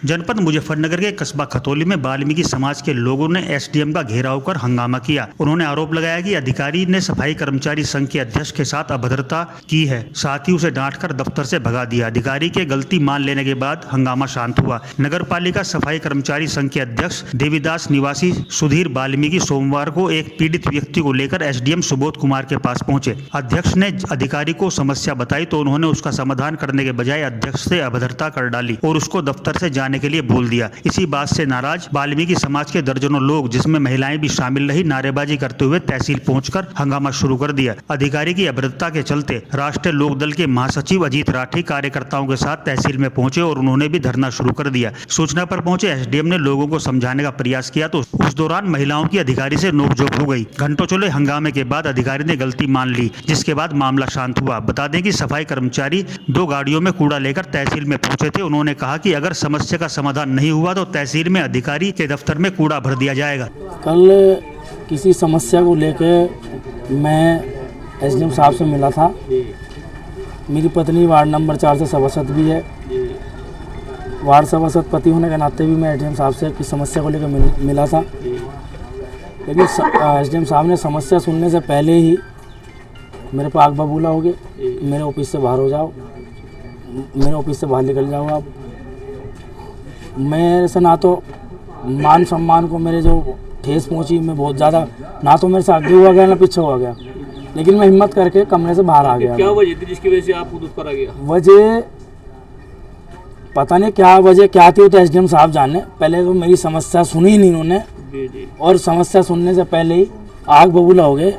जनपद मुजफ्फरनगर के कस्बा खतौली में वाल्मीकि समाज के लोगों ने एसडीएम का घेराव कर हंगामा किया। उन्होंने आरोप लगाया कि अधिकारी ने सफाई कर्मचारी संघ के अध्यक्ष के साथ अभद्रता की है, साथ ही उसे डांटकर दफ्तर से भगा दिया। अधिकारी के गलती मान लेने के बाद हंगामा शांत हुआ। नगर पालिका सफाई कर्मचारी संघ के अध्यक्ष देवीदास निवासी सुधीर वाल्मीकि सोमवार को एक पीड़ित व्यक्ति को लेकर एसडीएम सुबोध कुमार के पास पहुंचे। अध्यक्ष ने अधिकारी को समस्या बताई तो उन्होंने उसका समाधान करने के बजाय अध्यक्ष से अभद्रता कर डाली और उसको दफ्तर से जाने के लिए बोल दिया। इसी बात से नाराज वाल्मीकि समाज के दर्जनों लोग, जिसमें महिलाएं भी शामिल रही, नारेबाजी करते हुए तहसील पहुंचकर हंगामा शुरू कर दिया। अधिकारी की अभद्रता के चलते राष्ट्रीय लोकदल के महासचिव अजीत राठी कार्यकर्ताओं के साथ तहसील में पहुंचे और उन्होंने भी धरना शुरू कर दिया। सूचना पर पहुंचे एसडीएम ने लोगों को समझाने का प्रयास किया तो उस दौरान महिलाओं की अधिकारी से नोकझोंक हो गई। घंटों चले हंगामे के बाद अधिकारी ने गलती मान ली, जिसके बाद मामला शांत हुआ। बता दें कि सफाई कर्मचारी 2 गाड़ियों में कूड़ा लेकर तहसील में पहुंचे थे। उन्होंने कहा कि अगर समस्या का समाधान नहीं हुआ तो तहसील में अधिकारी के दफ्तर में कूड़ा भर दिया जाएगा। कल किसी समस्या को लेकर मैं एसडीएम साहब से मिला था। मेरी पत्नी वार्ड नंबर 4 से सभासद भी है। वार्ड सभासद पति होने के नाते भी मैं एसडीएम साहब से किस समस्या को लेकर मिला था, लेकिन एसडीएम साहब ने समस्या सुनने से पहले ही मेरे पर आग बबूला हो गए। मेरे ऑफिस से बाहर हो जाओ, मेरे ऑफिस से बाहर निकल जाओ आप। मेरे से ना तो मान सम्मान को मेरे जो ठेस पहुंची, मैं बहुत ज़्यादा, ना तो मेरे से आगे हुआ गया ना पीछे हुआ गया, लेकिन मैं हिम्मत करके कमरे से बाहर आ गया। क्या वजह थी जिसकी वजह से आप खुद पर आ गया? वजह पता नहीं क्या वजह क्या थी, तो एसडीएम साहब जाने। पहले तो मेरी समस्या सुनी ही नहीं उन्होंने, और समस्या सुनने से पहले ही आग बबूला हो गए।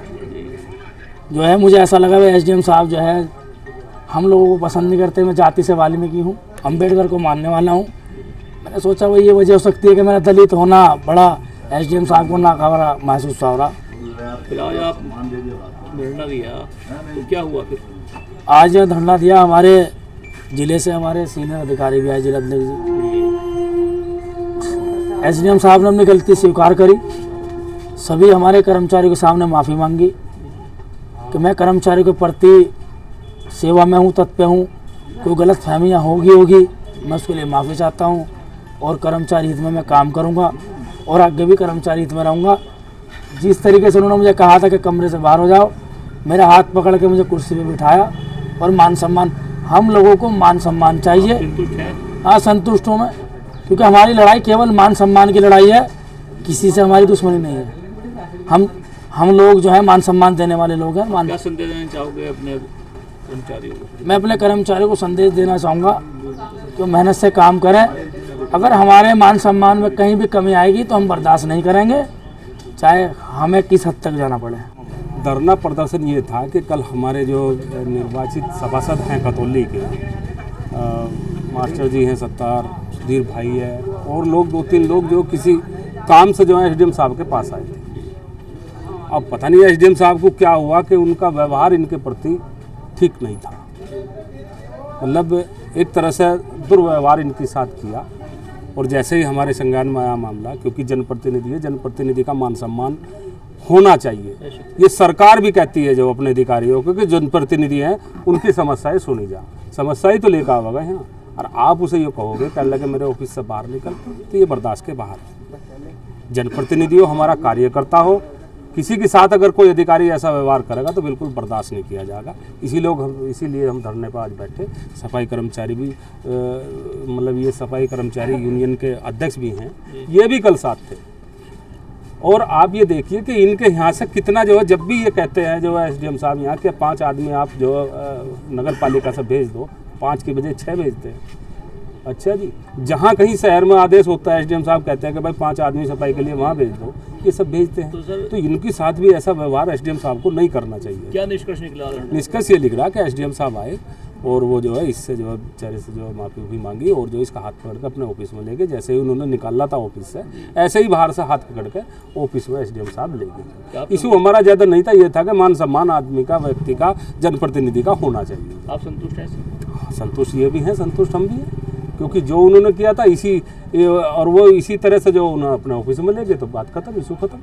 जो है मुझे ऐसा लगा भाई एसडीएम साहब जो है हम लोगों को पसंद नहीं करते। मैं जाति से वाल्मीकि हूँ, अम्बेडकर को मानने वाला हूँ। मैंने सोचा भाई ये वजह हो सकती है कि मेरा दलित होना बड़ा एसडीएम साहब को नाकाबरा महसूस हो रहा। फिर आज आप धरना दिया तो क्या हुआ फिर? आज धरना दिया, हमारे जिले से हमारे सीनियर अधिकारी भी आए, जिला अध्यक्ष जी। एसडीएम साहब ने अपनी गलती स्वीकार करी। सभी हमारे कर्मचारियों के सामने माफ़ी मांगी कि मैं कर्मचारी के प्रति सेवा में हूँ, तत्पर हूँ। कोई गलत फहमियाँ होगी मैं उसके लिए माफ़ी चाहता हूँ, और कर्मचारी हित में मैं काम करूँगा और आगे भी कर्मचारी हित में रहूँगा। जिस तरीके से उन्होंने मुझे कहा था कि कमरे से बाहर हो जाओ, मेरा हाथ पकड़ के मुझे कुर्सी पे बिठाया और मान सम्मान, हम लोगों को मान सम्मान चाहिए। हाँ, संतुष्ट हूँ मैं, क्योंकि हमारी लड़ाई केवल मान सम्मान की लड़ाई है, किसी से हमारी दुश्मनी नहीं है। हम लोग जो है मान सम्मान देने वाले लोग हैं। क्या संदेश देना चाहोगे अपने कर्मचारियों को? मैं अपने कर्मचारियों को संदेश देना चाहूँगा कि मेहनत से काम करें। अगर हमारे मान सम्मान में कहीं भी कमी आएगी तो हम बर्दाश्त नहीं करेंगे, चाहे हमें किस हद तक जाना पड़े। धरना प्रदर्शन ये था कि कल हमारे जो निर्वाचित सभासद हैं खतौली के, मास्टर जी हैं सत्तार, सुधीर भाई है, और लोग 2-3 लोग जो किसी काम से जो है एसडीएम साहब के पास आए थे। अब पता नहीं एसडीएम साहब को क्या हुआ कि उनका व्यवहार इनके प्रति ठीक नहीं था। मतलब एक तरह से दुर्व्यवहार इनके साथ किया, और जैसे ही हमारे संज्ञान में आया मामला, क्योंकि जनप्रतिनिधि है, जनप्रतिनिधि का मान सम्मान होना चाहिए। ये सरकार भी कहती है जो अपने अधिकारियों को कि जनप्रतिनिधि हैं उनकी समस्याएं सुनी जा, समस्याएं तो लेकर आवा गए हैं, और आप उसे ये कहोगे कह लगे मेरे ऑफिस से बाहर निकल, तो ये बर्दाश्त के बाहर है। जनप्रतिनिधि हो, हमारा कार्यकर्ता हो, किसी के साथ अगर कोई अधिकारी ऐसा व्यवहार करेगा तो बिल्कुल बर्दाश्त नहीं किया जाएगा। इसीलिए हम धरने पर आज बैठे। सफाई कर्मचारी भी मतलब ये सफाई कर्मचारी यूनियन के अध्यक्ष भी हैं, ये भी कल साथ थे। और आप ये देखिए कि इनके यहाँ से कितना जो है, जब भी ये कहते हैं जो है एसडीएम साहब यहाँ के 5 आदमी आप जो नगर पालिका से भेज दो, 5 की बजाय 6 भेजते हैं। अच्छा जी, जहाँ कहीं शहर में आदेश होता है एसडीएम साहब कहते हैं कि भाई 5 आदमी सफाई के लिए वहाँ भेज दो, ये सब भेजते हैं। तो इनके साथ भी ऐसा व्यवहार एसडीएम साहब को नहीं करना चाहिए। क्या निष्कर्ष निकला? निष्कर्ष ये लिख रहा कि एसडीएम साहब आए और वो जो है इससे जो है बेचारे से जो माफी मांगी, और जो इसका हाथ पकड़ के अपने ऑफिस में ले गए। जैसे ही उन्होंने निकाला था ऑफिस से, ऐसे ही बाहर से हाथ पकड़ के ऑफिस में एसडीएम साहब ले गए। इशू हमारा ज़्यादा नहीं था, ये था कि मान सम्मान आदमी का, व्यक्ति का, जनप्रतिनिधि का होना चाहिए। आप संतुष्ट हैं? संतुष्ट ये भी हैं, संतुष्ट हम भी हैं, क्योंकि जो उन्होंने किया था और वो इसी तरह से जो उन्होंने अपने ऑफिस में ले गए, तो बात खत्म, इशू खत्म।